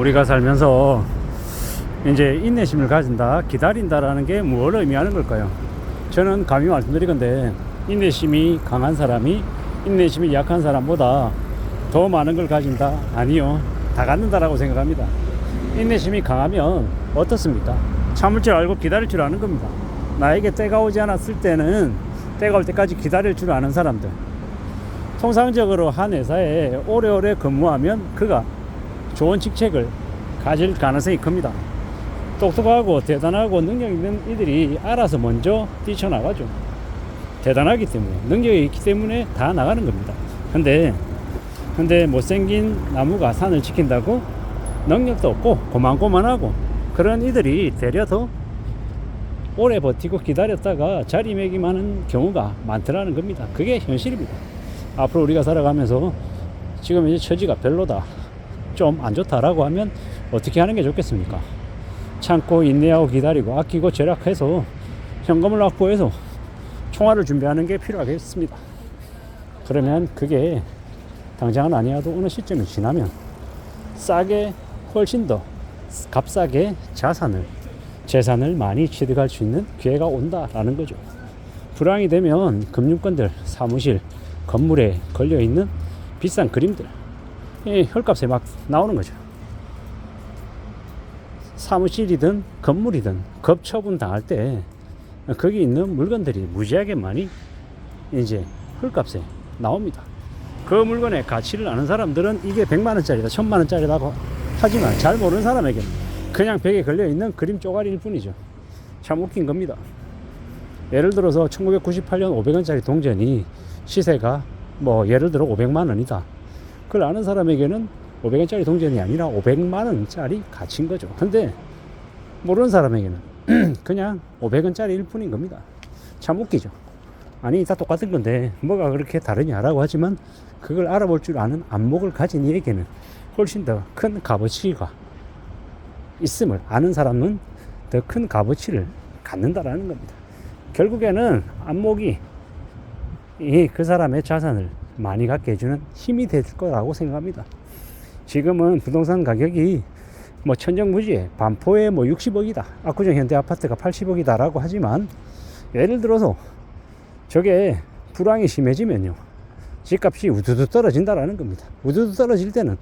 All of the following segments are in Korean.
우리가 살면서 이제 인내심을 가진다, 기다린다라는 게 뭘 의미하는 걸까요? 저는 감히 말씀드리건데 인내심이 강한 사람이 인내심이 약한 사람보다 더 많은 걸 가진다? 아니요, 다 갖는다라고 생각합니다. 인내심이 강하면 어떻습니까? 참을 줄 알고 기다릴 줄 아는 겁니다. 나에게 때가 오지 않았을 때는 때가 올 때까지 기다릴 줄 아는 사람들, 통상적으로 한 회사에 오래오래 근무하면 그가 좋은 직책을 가질 가능성이 큽니다. 똑똑하고 대단하고 능력 있는 이들이 알아서 먼저 뛰쳐나가죠. 대단하기 때문에, 능력이 있기 때문에 다 나가는 겁니다. 근데 못생긴 나무가 산을 지킨다고 능력도 없고 고만고만하고 그런 이들이 되려 더 오래 버티고 기다렸다가 자리매김하는 경우가 많더라는 겁니다. 그게 현실입니다. 앞으로 우리가 살아가면서 지금 이제 처지가 별로다, 좀 안 좋다라고 하면 어떻게 하는 게 좋겠습니까? 참고 인내하고 기다리고 아끼고 절약해서 현금을 확보해서 총알을 준비하는 게 필요하겠습니다. 그러면 그게 당장은 아니어도 어느 시점이 지나면 싸게, 훨씬 더 값싸게 재산을 많이 취득할 수 있는 기회가 온다라는 거죠. 불황이 되면 금융권들, 사무실, 건물에 걸려있는 비싼 그림들, 이 헐값에 막 나오는 거죠. 사무실이든 건물이든 급처분 당할 때 거기 있는 물건들이 무지하게 많이 이제 헐값에 나옵니다. 그 물건의 가치를 아는 사람들은 이게 100만원짜리다, 1000만원짜리라고 하지만 잘 모르는 사람에게는 그냥 벽에 걸려있는 그림 쪼가리일 뿐이죠. 참 웃긴 겁니다. 예를 들어서 1998년 500원짜리 동전이 시세가 뭐 예를 들어 500만원이다. 그걸 아는 사람에게는 500원짜리 동전이 아니라 500만원짜리 가치인 거죠. 근데 모르는 사람에게는 그냥 500원짜리일 뿐인 겁니다. 참 웃기죠. 아니, 다 똑같은 건데 뭐가 그렇게 다르냐라고 하지만 그걸 알아볼 줄 아는 안목을 가진 이에게는 훨씬 더 큰 값어치가 있음을 아는 사람은 더 큰 값어치를 갖는다라는 겁니다. 결국에는 안목이 그 사람의 자산을 많이 갖게 해주는 힘이 될 거라고 생각합니다. 지금은 부동산 가격이 뭐 천정부지에 반포에 뭐 60억이다, 압구정 현대아파트가 80억이다 라고 하지만 예를 들어서 저게 불황이 심해지면요, 집값이 우두두 떨어진다라는 겁니다. 우두두 떨어질 때는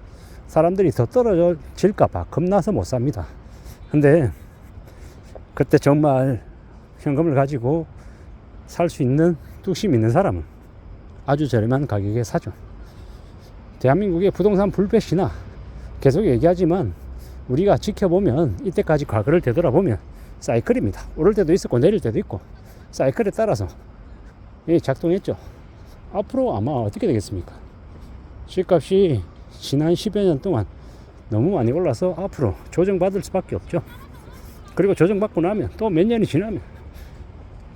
사람들이 더 떨어질까봐 겁나서 못 삽니다. 근데 그때 정말 현금을 가지고 살 수 있는 뚝심 있는 사람은 아주 저렴한 가격에 사죠. 대한민국의 부동산 불볕이나 계속 얘기하지만 우리가 지켜보면 이때까지 과거를 되돌아보면 사이클입니다. 오를 때도 있었고 내릴 때도 있고 사이클에 따라서 작동했죠. 앞으로 아마 어떻게 되겠습니까? 집값이 지난 10여 년 동안 너무 많이 올라서 앞으로 조정받을 수밖에 없죠. 그리고 조정받고 나면 또 몇 년이 지나면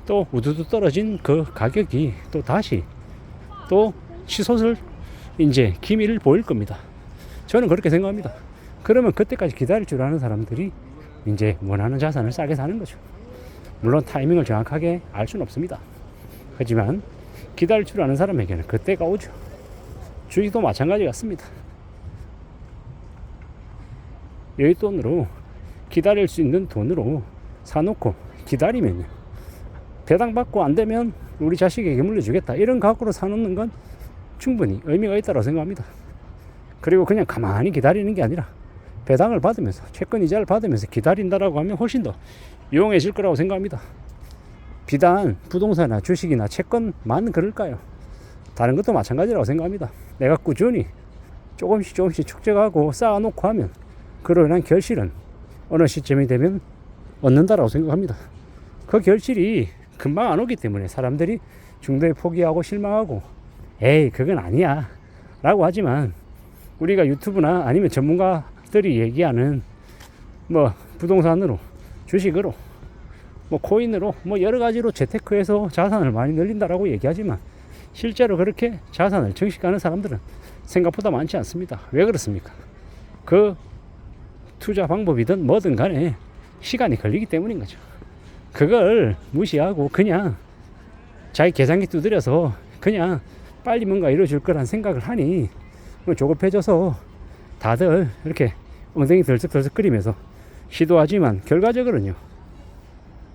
또 우두두 떨어진 그 가격이 또 다시 또 치솟을 이제 기미를 보일 겁니다. 저는 그렇게 생각합니다. 그러면 그때까지 기다릴 줄 아는 사람들이 이제 원하는 자산을 싸게 사는 거죠. 물론 타이밍을 정확하게 알 수는 없습니다. 하지만 기다릴 줄 아는 사람에게는 그때가 오죠. 주식도 마찬가지 같습니다. 여윳돈으로 기다릴 수 있는 돈으로 사놓고 기다리면요, 배당받고 안 되면 우리 자식에게 물려주겠다, 이런 각오로 사놓는 건 충분히 의미가 있다고 생각합니다. 그리고 그냥 가만히 기다리는 게 아니라 배당을 받으면서 채권 이자를 받으면서 기다린다라고 하면 훨씬 더 유용해질 거라고 생각합니다. 비단 부동산이나 주식이나 채권만 그럴까요? 다른 것도 마찬가지라고 생각합니다. 내가 꾸준히 조금씩 축적하고 쌓아놓고 하면 그로 인한 결실은 어느 시점이 되면 얻는다라고 생각합니다. 그 결실이 금방 안 오기 때문에 사람들이 중도에 포기하고 실망하고 에이 그건 아니야 라고 하지만, 우리가 유튜브나 아니면 전문가들이 얘기하는 뭐 부동산으로, 주식으로, 뭐 코인으로, 뭐 여러 가지로 재테크해서 자산을 많이 늘린다라고 얘기하지만 실제로 그렇게 자산을 증식하는 사람들은 생각보다 많지 않습니다. 왜 그렇습니까? 그 투자 방법이든 뭐든 간에 시간이 걸리기 때문인 거죠. 그걸 무시하고 그냥 자기 계산기 두드려서 그냥 빨리 뭔가 이루어질 거란 생각을 하니 조급해져서 다들 이렇게 엉덩이 덜썩덜썩 끓이면서 시도하지만 결과적으로는요,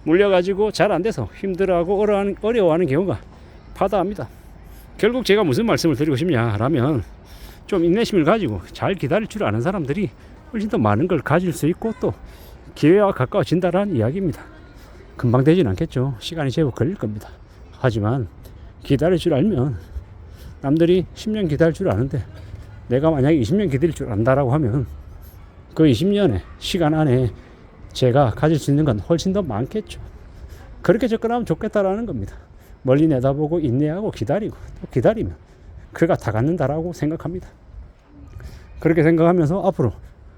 물려가지고 잘 안 돼서 힘들어하고 어려워하는 경우가 파다합니다. 결국 제가 무슨 말씀을 드리고 싶냐라면, 좀 인내심을 가지고 잘 기다릴 줄 아는 사람들이 훨씬 더 많은 걸 가질 수 있고 또 기회와 가까워진다라는 이야기입니다. 금방 되진 않겠죠. 시간이 제법 걸릴 겁니다. 하지만 기다릴 줄 알면, 남들이 10년 기다릴 줄 아는데 내가 만약에 20년 기다릴 줄 안다라고 하면 그 20년의 시간 안에 제가 가질 수 있는 건 훨씬 더 많겠죠. 그렇게 접근하면 좋겠다라는 겁니다. 멀리 내다보고 인내하고 기다리고 또 기다리면 그가 다 갖는다라고 생각합니다. 그렇게 생각하면서 앞으로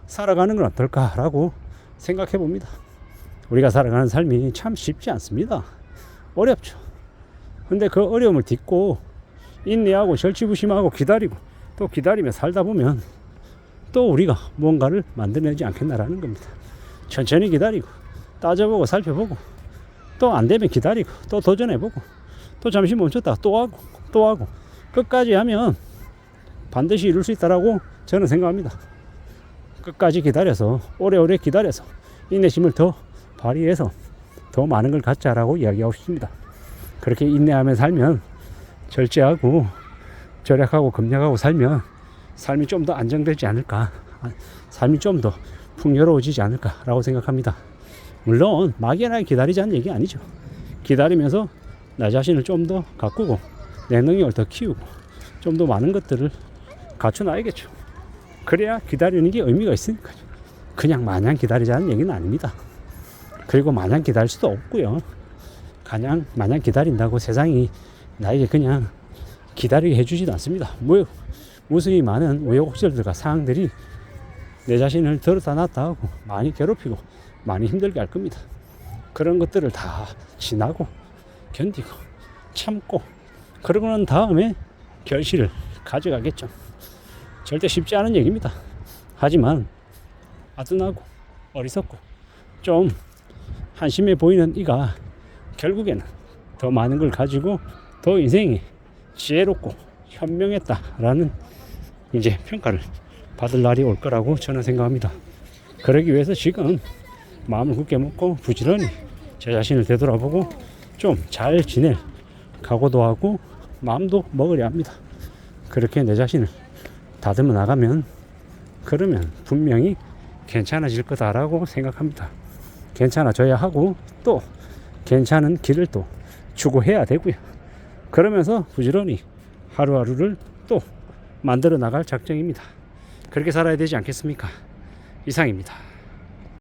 살아가는 건 어떨까라고 생각해 봅니다. 우리가 살아가는 삶이 참 쉽지 않습니다. 어렵죠. 근데 그 어려움을 딛고 인내하고 절치부심하고 기다리고 또 기다리며 살다 보면 또 우리가 뭔가를 만들어내지 않겠나라는 겁니다. 천천히 기다리고 따져보고 살펴보고 또 안 되면 기다리고 또 도전해보고 또 잠시 멈췄다가 또 하고 끝까지 하면 반드시 이룰 수 있다라고 저는 생각합니다. 끝까지 기다려서 오래오래 기다려서 인내심을 더 발휘해서 더 많은 걸 갖자라고 이야기하고 싶습니다. 그렇게 인내하며 살면, 절제하고 절약하고 검yak하고 살면 삶이 좀 더 안정되지 않을까, 삶이 좀 더 풍요로워지지 않을까라고 생각합니다. 물론 막연하게 기다리자는 얘기 아니죠. 기다리면서 나 자신을 좀 더 가꾸고 내 능력을 더 키우고 좀 더 많은 것들을 갖춰놔야겠죠. 그래야 기다리는 게 의미가 있으니까요. 그냥 마냥 기다리자는 얘기는 아닙니다. 그리고 마냥 기다릴 수도 없고요. 그냥 마냥 기다린다고 세상이 나에게 그냥 기다리게 해주지도 않습니다. 무수히 많은 우여곡절들과 상황들이 내 자신을 들었다 놨다 하고 많이 괴롭히고 많이 힘들게 할 겁니다. 그런 것들을 다 지나고 견디고 참고 그러고 난 다음에 결실을 가져가겠죠. 절대 쉽지 않은 얘기입니다. 하지만 아둔하고 어리석고 좀 한심해 보이는 이가 결국에는 더 많은 걸 가지고 더 인생이 지혜롭고 현명했다라는 이제 평가를 받을 날이 올 거라고 저는 생각합니다. 그러기 위해서 지금 마음을 굳게 먹고 부지런히 제 자신을 되돌아보고 좀 잘 지낼 각오도 하고 마음도 먹으려 합니다. 그렇게 내 자신을 다듬어 나가면, 그러면 분명히 괜찮아질 거다라고 생각합니다. 괜찮아져야 하고 또 괜찮은 길을 또 추구해야 되고요. 그러면서 부지런히 하루하루를 또 만들어 나갈 작정입니다. 그렇게 살아야 되지 않겠습니까? 이상입니다.